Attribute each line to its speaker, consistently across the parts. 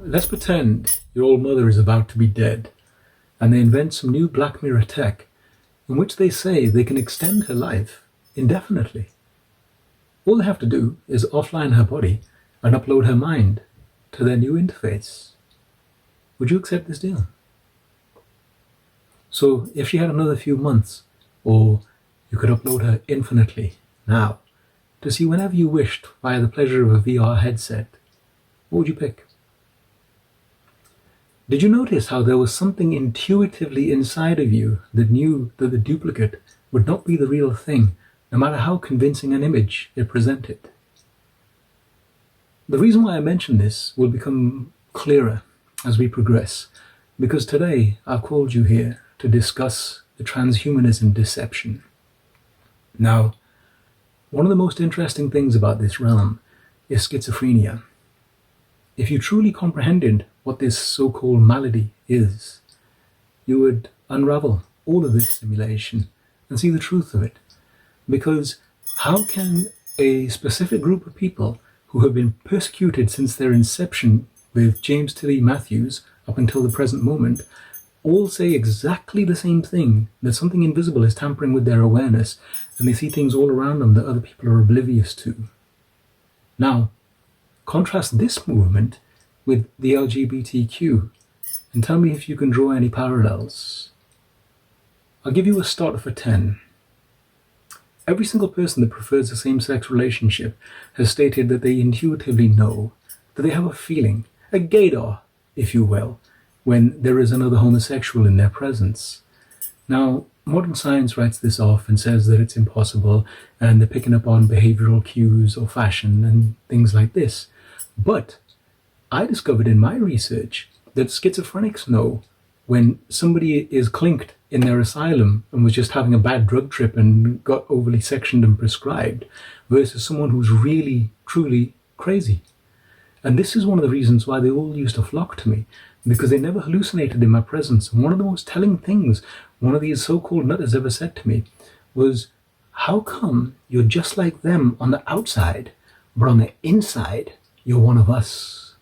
Speaker 1: let's pretend your old mother is about to be dead, and they invent some new Black Mirror tech in which they say they can extend her life indefinitely. All they have to do is offline her body and upload her mind to their new interface. Would you accept this deal? So if she had another few months, or you could upload her infinitely now, to see whenever you wished via the pleasure of a VR headset, what would you pick? Did you notice how there was something intuitively inside of you that knew that the duplicate would not be the real thing, no matter how convincing an image it presented? The reason why I mention this will become clearer as we progress, because today I've called you here to discuss the transhumanism deception. Now, one of the most interesting things about this realm is schizophrenia. If you truly comprehended what this so-called malady is, you would unravel all of this simulation and see the truth of it. Because how can a specific group of people who have been persecuted since their inception with James Tilly Matthews up until the present moment all say exactly the same thing, that something invisible is tampering with their awareness and they see things all around them that other people are oblivious to? Now, contrast this movement with the LGBTQ and tell me if you can draw any parallels. I'll give you a starter for 10. Every single person that prefers a same-sex relationship has stated that they intuitively know, that they have a feeling, a gaydar, if you will, when there is another homosexual in their presence. Now, modern science writes this off and says that it's impossible, and they're picking up on behavioral cues or fashion and things like this. But I discovered in my research that schizophrenics know when somebody is clinked in their asylum and was just having a bad drug trip and got overly sectioned and prescribed, versus someone who's really, truly crazy. And this is one of the reasons why they all used to flock to me, because they never hallucinated in my presence. And one of the most telling things one of these so-called nutters ever said to me was, how come you're just like them on the outside, but on the inside, you're one of us?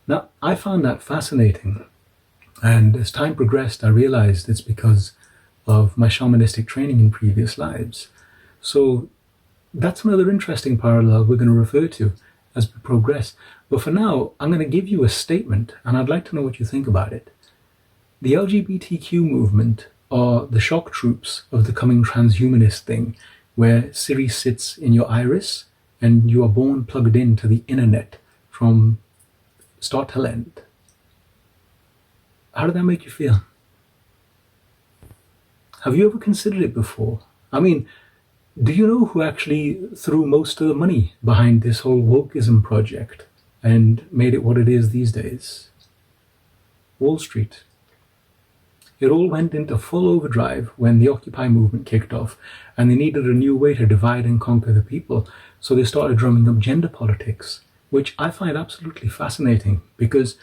Speaker 1: Now, I found that fascinating. And as time progressed, I realized it's because of my shamanistic training in previous lives. So that's another interesting parallel we're going to refer to as we progress. But for now, I'm going to give you a statement, and I'd like to know what you think about it. The LGBTQ movement are the shock troops of the coming transhumanist thing, where Siri sits in your iris and you are born plugged into the internet from start to end. How did that make you feel? Have you ever considered it before? I mean, do you know who actually threw most of the money behind this whole Wokism project and made it what it is these days? Wall Street. It all went into full overdrive when the Occupy movement kicked off, and they needed a new way to divide and conquer the people, so they started drumming up gender politics, which I find absolutely fascinating, because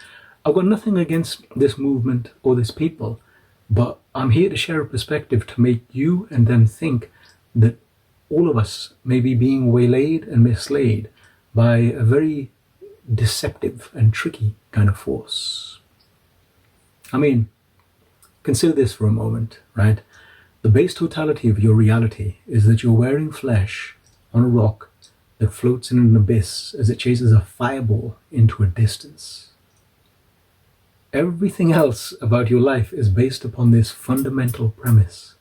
Speaker 1: I've got nothing against this movement or this people, but I'm here to share a perspective to make you and them think that all of us may be being waylaid and mislaid by a very deceptive and tricky kind of force. I mean, consider this for a moment, right? The base totality of your reality is that you're wearing flesh on a rock that floats in an abyss as it chases a fireball into a distance. Everything else about your life is based upon this fundamental premise.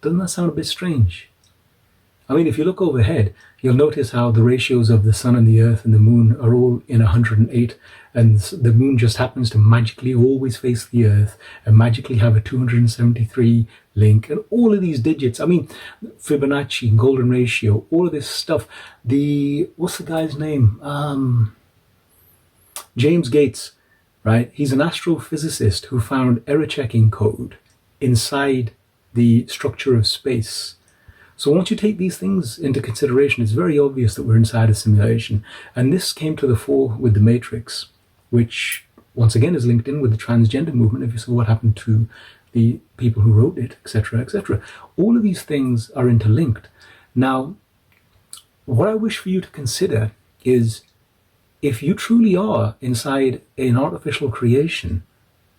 Speaker 1: Doesn't that sound a bit strange? I mean, if you look overhead, you'll notice how the ratios of the sun and the earth and the moon are all in 108, and the moon just happens to magically always face the earth and magically have a 273 link, and all of these digits. I mean, Fibonacci, golden ratio, all of this stuff. What's the guy's name? James Gates, right? He's an astrophysicist who found error checking code inside the structure of space. So once you take these things into consideration, it's very obvious that we're inside a simulation. And this came to the fore with the Matrix, which once again is linked in with the transgender movement. If you saw what happened to the people who wrote it, etc., etc. All of these things are interlinked. Now, what I wish for you to consider is, if you truly are inside an artificial creation,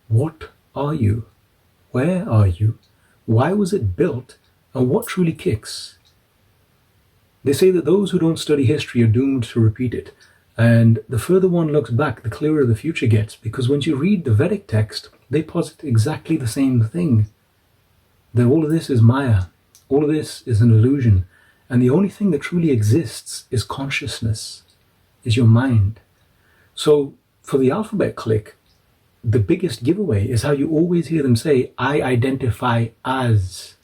Speaker 1: what are you? Where are you? Why was it built? And what truly kicks? They say that those who don't study history are doomed to repeat it. And the further one looks back, the clearer the future gets, because when you read the Vedic text, they posit exactly the same thing. That all of this is Maya. All of this is an illusion. And the only thing that truly exists is consciousness, is your mind. So for the alphabet clique, the biggest giveaway is how you always hear them say, I identify as.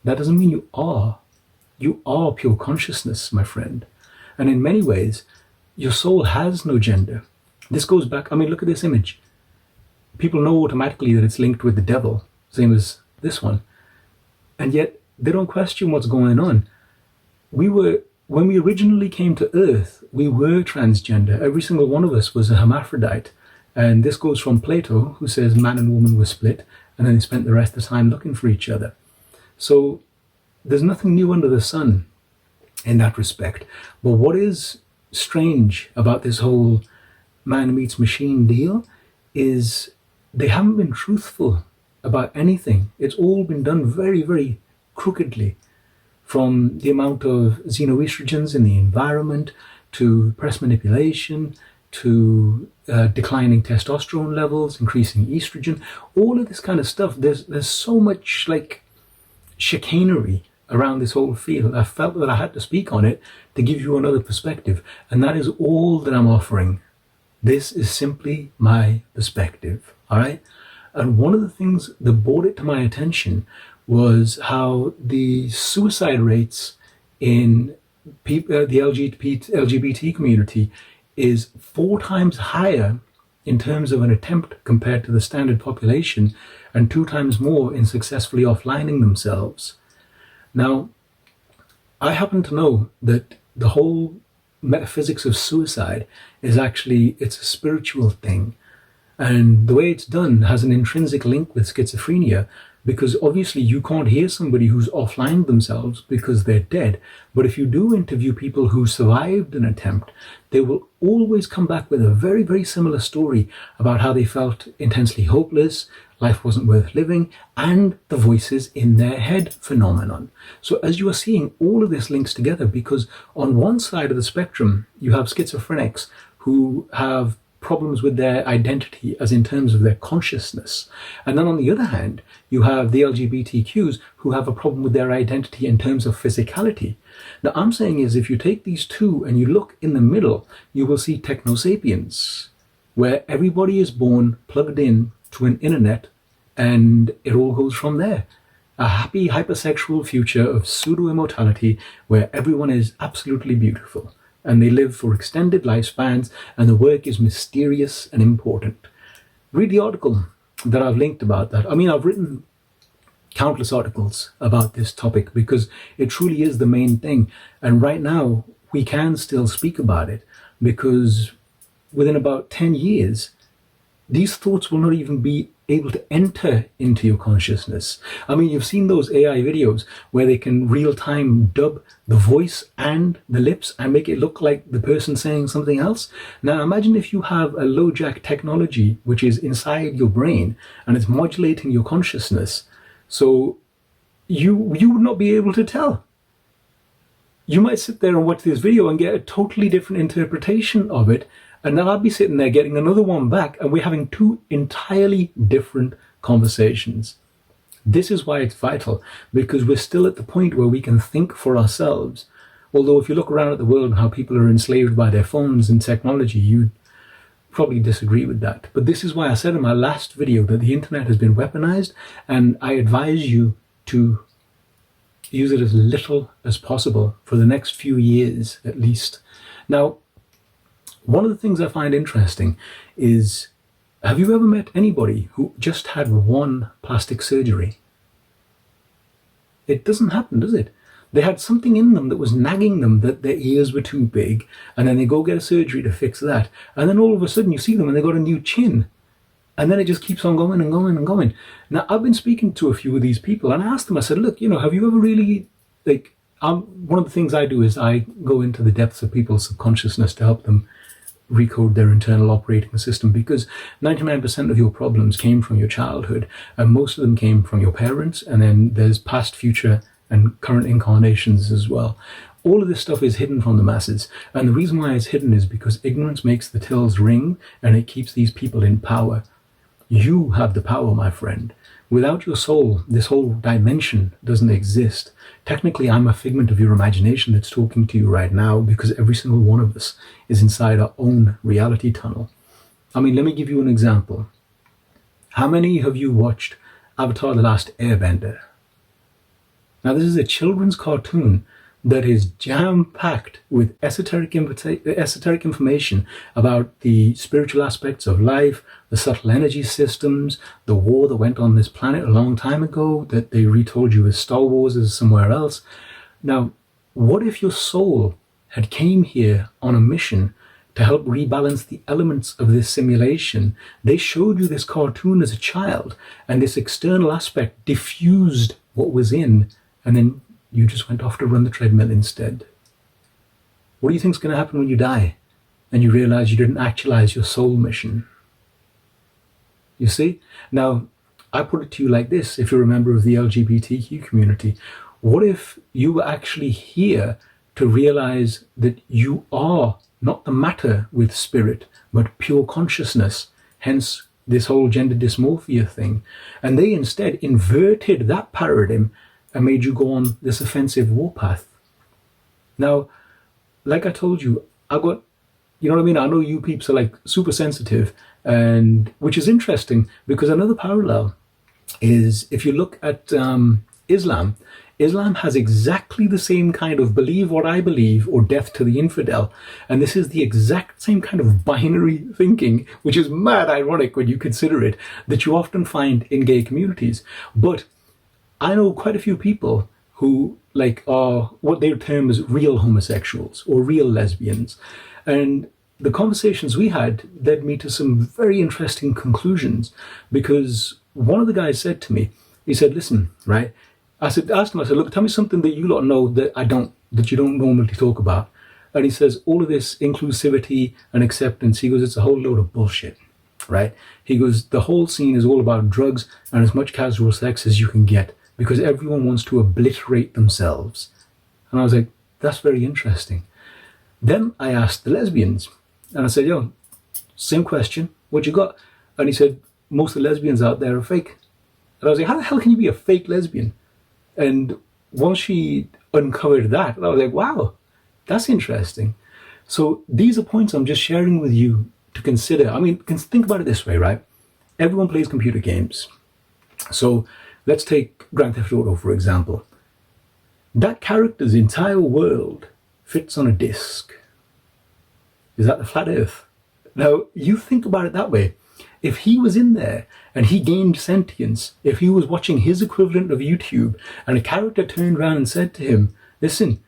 Speaker 1: That doesn't mean you are. You are pure consciousness, my friend. And in many ways, your soul has no gender. This goes back, I mean, look at this image. People know automatically that it's linked with the devil, same as this one. And yet, they don't question what's going on. When we originally came to Earth, we were transgender. Every single one of us was a hermaphrodite. And this goes from Plato, who says man and woman were split, and then they spent the rest of the time looking for each other. So there's nothing new under the sun in that respect. But what is strange about this whole man meets machine deal is they haven't been truthful about anything. It's all been done very, very crookedly. From the amount of xenoestrogens in the environment, to breast manipulation, to declining testosterone levels, increasing estrogen, all of this kind of stuff. There's so much like chicanery around this whole field. I felt that I had to speak on it to give you another perspective, and that is all that I'm offering. This is simply my perspective, all right? And one of the things that brought it to my attention was how the suicide rates in the LGBT community is 4 times higher in terms of an attempt compared to the standard population, and 2 times more in successfully offlining themselves. Now, I happen to know that the whole metaphysics of suicide is actually, it's a spiritual thing. And the way it's done has an intrinsic link with schizophrenia, because obviously you can't hear somebody who's offlined themselves because they're dead. But if you do interview people who survived an attempt, they will always come back with a very, very similar story about how they felt intensely hopeless, life wasn't worth living, and the voices in their head phenomenon. So as you are seeing, all of this links together, because on one side of the spectrum, you have schizophrenics who have problems with their identity as in terms of their consciousness. And then on the other hand, you have the LGBTQs who have a problem with their identity in terms of physicality. Now I'm saying is, if you take these two and you look in the middle, you will see technosapiens, where everybody is born plugged in to an internet and it all goes from there. A happy hypersexual future of pseudo-immortality where everyone is absolutely beautiful, and they live for extended lifespans, and the work is mysterious and important. Read the article that I've linked about that. I mean, I've written countless articles about this topic because it truly is the main thing. And right now, we can still speak about it, because within about 10 years, these thoughts will not even be able to enter into your consciousness. I mean, you've seen those AI videos where they can real-time dub the voice and the lips and make it look like the person saying something else. Now imagine if you have a low-jack technology which is inside your brain and it's modulating your consciousness, so you would not be able to tell. You might sit there and watch this video and get a totally different interpretation of it, and then I'll be sitting there getting another one back, and we're having 2 entirely different conversations. This is why it's vital, because we're still at the point where we can think for ourselves. Although if you look around at the world and how people are enslaved by their phones and technology, you'd probably disagree with that. But this is why I said in my last video that the internet has been weaponized, and I advise you to use it as little as possible for the next few years at least. Now, one of the things I find interesting is, have you ever met anybody who just had 1 plastic surgery? It doesn't happen, does it? They had something in them that was nagging them that their ears were too big, and then they go get a surgery to fix that. And then all of a sudden you see them and they got a new chin. And then it just keeps on going and going and going. Now, I've been speaking to a few of these people, and I asked them, I said, look, have you ever really, one of the things I do is I go into the depths of people's subconsciousness to help them recode their internal operating system, because 99% of your problems came from your childhood, and most of them came from your parents, and then there's past, future, and current incarnations as well. All of this stuff is hidden from the masses, and the reason why it's hidden is because ignorance makes the tills ring, and it keeps these people in power. You have the power, my friend. Without your soul, this whole dimension doesn't exist. Technically, I'm a figment of your imagination that's talking to you right now, because every single one of us is inside our own reality tunnel. I mean, let me give you an example. How many have you watched Avatar: The Last Airbender? Now, this is a children's cartoon that is jam-packed with esoteric information about the spiritual aspects of life, the subtle energy systems, the war that went on this planet a long time ago that they retold you as Star Wars as somewhere else. Now, what if your soul had came here on a mission to help rebalance the elements of this simulation? They showed you this cartoon as a child, and this external aspect diffused what was in, and then you just went off to run the treadmill instead. What do you think is going to happen when you die and you realize you didn't actualize your soul mission? You see? Now, I put it to you like this, if you're a member of the LGBTQ community. What if you were actually here to realize that you are not the matter with spirit, but pure consciousness, hence this whole gender dysmorphia thing, and they instead inverted that paradigm and made you go on this offensive warpath? Now, like I told you, I got, you know what I mean? I know you peeps are like super sensitive, and which is interesting, because another parallel is if you look at Islam, Islam has exactly the same kind of believe what I believe or death to the infidel. And this is the exact same kind of binary thinking, which is mad ironic when you consider it, that you often find in gay communities. But I know quite a few people who like are what they term as real homosexuals or real lesbians. And the conversations we had led me to some very interesting conclusions, because one of the guys said to me, he said, listen, right? Asked him, I said, look, tell me something that you lot know that you don't normally talk about. And he says, all of this inclusivity and acceptance, he goes, it's a whole load of bullshit, right? He goes, the whole scene is all about drugs and as much casual sex as you can get, because everyone wants to obliterate themselves. And I was like, that's very interesting. Then I asked the lesbians, and I said, yo, same question, what you got? And he said, most of the lesbians out there are fake. And I was like, how the hell can you be a fake lesbian? And once she uncovered that, I was like, wow, that's interesting. So these are points I'm just sharing with you to consider. I mean, think about it this way, right? Everyone plays computer games. So let's take Grand Theft Auto, for example. That character's entire world fits on a disc. Is that the flat earth? Now, you think about it that way. If he was in there and he gained sentience, if he was watching his equivalent of YouTube and a character turned around and said to him, listen,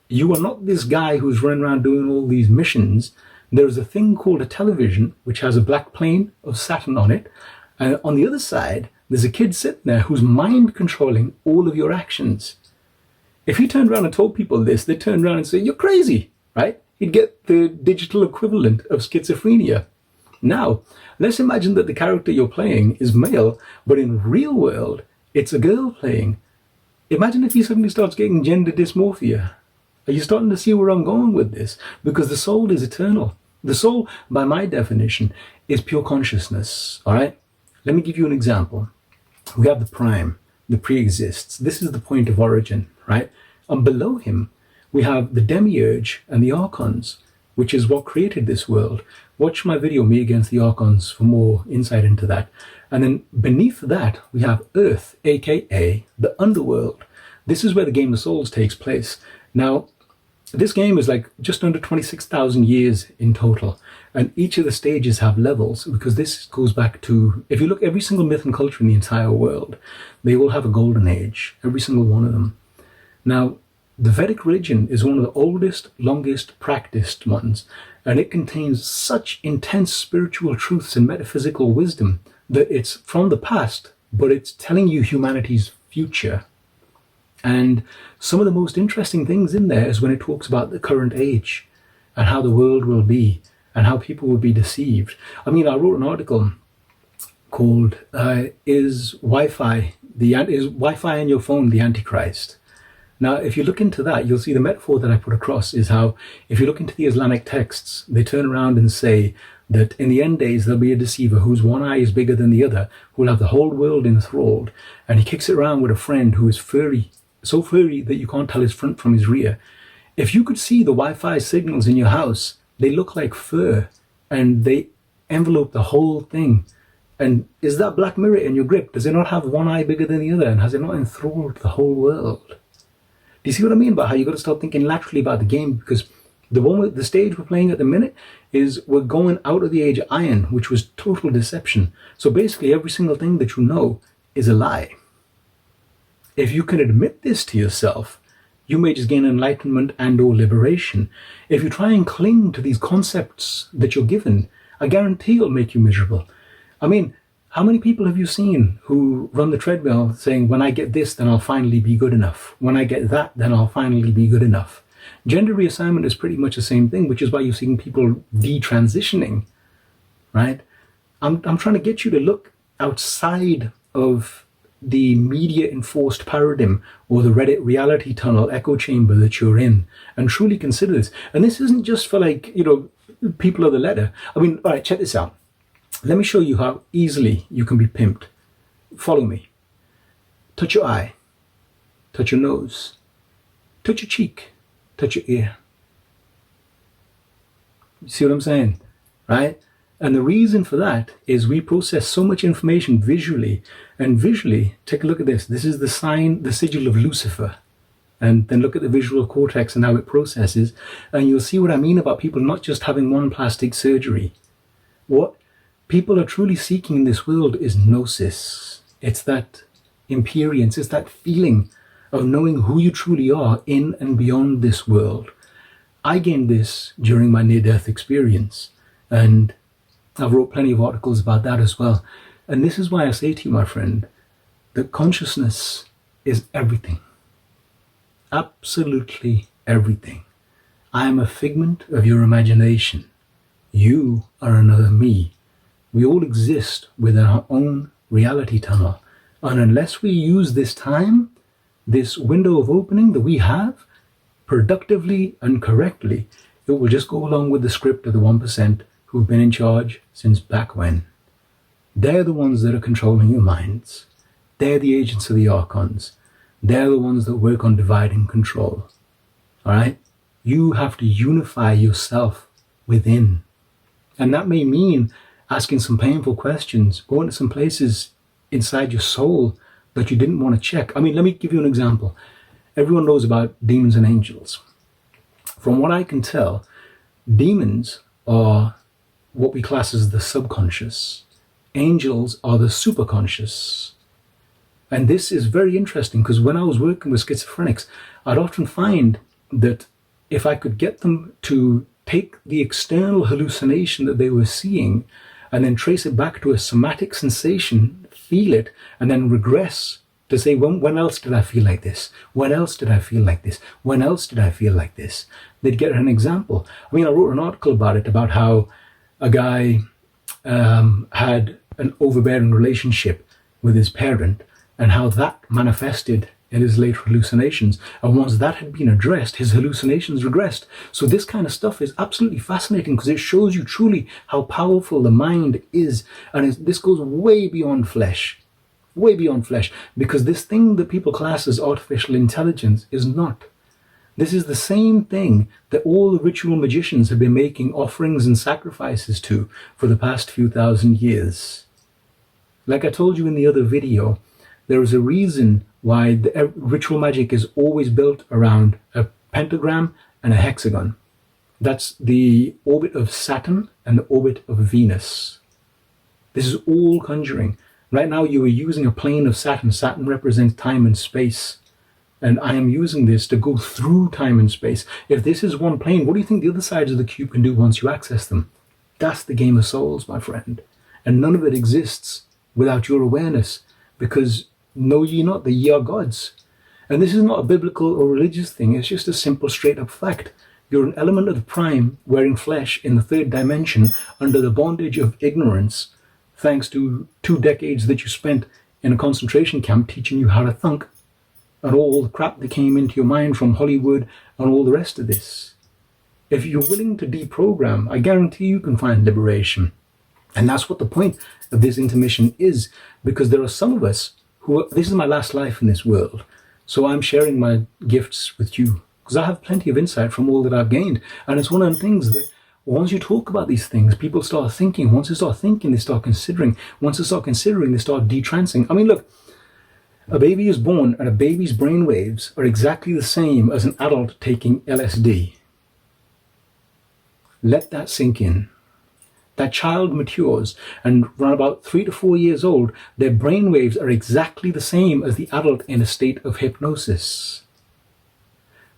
Speaker 1: you are not this guy who's running around doing all these missions. There's a thing called a television, which has a black plane of Saturn on it. And on the other side, there's a kid sitting there who's mind controlling all of your actions. If he turned around and told people this, they'd turn around and say, you're crazy, right? He'd get the digital equivalent of schizophrenia. Now, let's imagine that the character you're playing is male, but in real world, it's a girl playing. Imagine if he suddenly starts getting gender dysmorphia. Are you starting to see where I'm going with this? Because the soul is eternal. The soul, by my definition, is pure consciousness, all right? Let me give you an example. We have the prime, the pre-exists. This is the point of origin, right? And below him, we have the demiurge and the archons, which is what created this world. Watch my video, Me Against the Archons, for more insight into that. And then beneath that, we have Earth, aka the underworld. This is where the Game of Souls takes place. Now, this game is like just under 26,000 years in total. And each of the stages have levels, because this goes back to, if you look every single myth and culture in the entire world, they all have a golden age, every single one of them. Now, the Vedic religion is one of the oldest, longest practiced ones, and it contains such intense spiritual truths and metaphysical wisdom that it's from the past, but it's telling you humanity's future. And some of the most interesting things in there is when it talks about the current age and how the world will be and how people will be deceived. I mean, I wrote an article called is Wi-Fi in your phone the Antichrist? Now, if you look into that, you'll see the metaphor that I put across is how, if you look into the Islamic texts, they turn around and say that in the end days, there'll be a deceiver whose one eye is bigger than the other, who will have the whole world enthralled. And he kicks it around with a friend who is furry, so furry that you can't tell his front from his rear. If you could see the Wi-Fi signals in your house, they look like fur and they envelope the whole thing. And is that Black Mirror in your grip? Does it not have one eye bigger than the other? And has it not enthralled the whole world? Do you see what I mean about how you got to start thinking laterally about the game? Because the stage we're playing at the minute is we're going out of the age of iron, which was total deception. So basically every single thing that you know is a lie. If you can admit this to yourself, you may just gain enlightenment and or liberation. If you try and cling to these concepts that you're given, I guarantee it'll make you miserable. I mean, how many people have you seen who run the treadmill saying, when I get this, then I'll finally be good enough. When I get that, then I'll finally be good enough. Gender reassignment is pretty much the same thing, which is why you're seeing people detransitioning, right? I'm trying to get you to look outside of the media enforced paradigm or the Reddit reality tunnel echo chamber that you're in and truly consider this. And this isn't just for people of the letter. I mean, all right, check this out. Let me show you how easily you can be pimped. Follow me. Touch your eye. Touch your nose. Touch your cheek. Touch your ear. You see what I'm saying? Right? And the reason for that is we process so much information visually. And visually, take a look at this. This is the sigil of Lucifer. And then look at the visual cortex and how it processes. And you'll see what I mean about people not just having one plastic surgery. What people are truly seeking in this world is gnosis. It's that imperience. It's that feeling of knowing who you truly are in and beyond this world. I gained this during my near-death experience. And I've wrote plenty of articles about that as well. And this is why I say to you, my friend, that consciousness is everything. Absolutely everything. I am a figment of your imagination. You are another me. We all exist within our own reality tunnel. And unless we use this time, this window of opening that we have, productively and correctly, it will just go along with the script of the 1% who've been in charge since back when. They're the ones that are controlling your minds. They're the agents of the Archons. They're the ones that work on divide and control. All right? You have to unify yourself within. And that may mean asking some painful questions, going to some places inside your soul that you didn't want to check. I mean, let me give you an example. Everyone knows about demons and angels. From what I can tell, demons are what we class as the subconscious. Angels are the superconscious. And this is very interesting because when I was working with schizophrenics, I'd often find that if I could get them to take the external hallucination that they were seeing and then trace it back to a somatic sensation, feel it, and then regress to say, when else did I feel like this? When else did I feel like this? When else did I feel like this? They'd get an example. I mean, I wrote an article about it, about how a guy had an overbearing relationship with his parent and how that manifested in his later hallucinations. And once that had been addressed, his hallucinations regressed. So this kind of stuff is absolutely fascinating because it shows you truly how powerful the mind is. And this goes way beyond flesh. Way beyond flesh. Because this thing that people class as artificial intelligence is not. This is the same thing that all the ritual magicians have been making offerings and sacrifices to for the past few thousand years. Like I told you in the other video, there is a reason why the ritual magic is always built around a pentagram and a hexagon. That's the orbit of Saturn and the orbit of Venus. This is all conjuring. Right now you are using a plane of Saturn. Saturn represents time and space. And I am using this to go through time and space. If this is one plane, what do you think the other sides of the cube can do once you access them? That's the game of souls, my friend. And none of it exists without your awareness. Because know ye not that ye are gods. And this is not a biblical or religious thing. It's just a simple straight up fact. You're an element of the prime wearing flesh in the third dimension under the bondage of ignorance, thanks to 2 decades that you spent in a concentration camp teaching you how to think, and all the crap that came into your mind from Hollywood and all the rest of this. If you're willing to deprogram, I guarantee you can find liberation. And that's what the point of this intermission is, because there are some of us who, this is my last life in this world, so I'm sharing my gifts with you, because I have plenty of insight from all that I've gained. And it's one of the things that once you talk about these things, people start thinking. Once they start thinking, they start considering. Once they start considering, they start detrancing. I mean, look, a baby is born and a baby's brainwaves are exactly the same as an adult taking LSD. Let that sink in. That child matures, and around about 3 to 4 years old, their brainwaves are exactly the same as the adult in a state of hypnosis.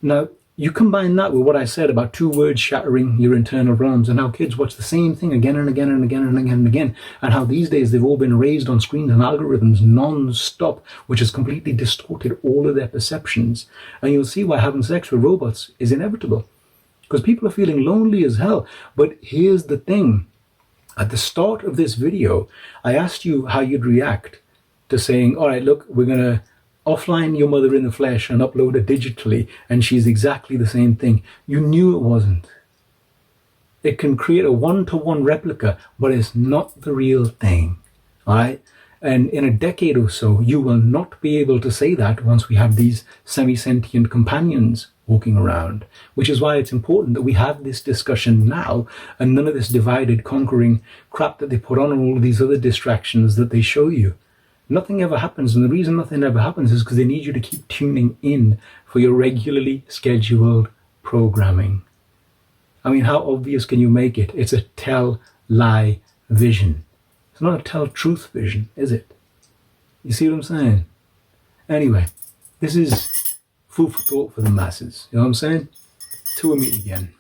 Speaker 1: Now, you combine that with what I said about 2 words shattering your internal realms, and how kids watch the same thing again and again and again and again and again, and how these days they've all been raised on screens and algorithms non-stop, which has completely distorted all of their perceptions. And you'll see why having sex with robots is inevitable, because people are feeling lonely as hell. But here's the thing. At the start of this video, I asked you how you'd react to saying, all right, look, we're going to offline your mother in the flesh and upload it digitally, and she's exactly the same thing. You knew it wasn't. It can create a one-to-one replica, but it's not the real thing. All right? And in a decade or so, you will not be able to say that once we have these semi-sentient companions walking around, which is why it's important that we have this discussion now, and none of this divided, conquering crap that they put on all of these other distractions that they show you. Nothing ever happens, and the reason nothing ever happens is because they need you to keep tuning in for your regularly scheduled programming. I mean, how obvious can you make it? It's a tell-lie vision. It's not a tell-truth vision, is it? You see what I'm saying? Anyway, this is food for thought for the masses. You know what I'm saying? Till we meet again.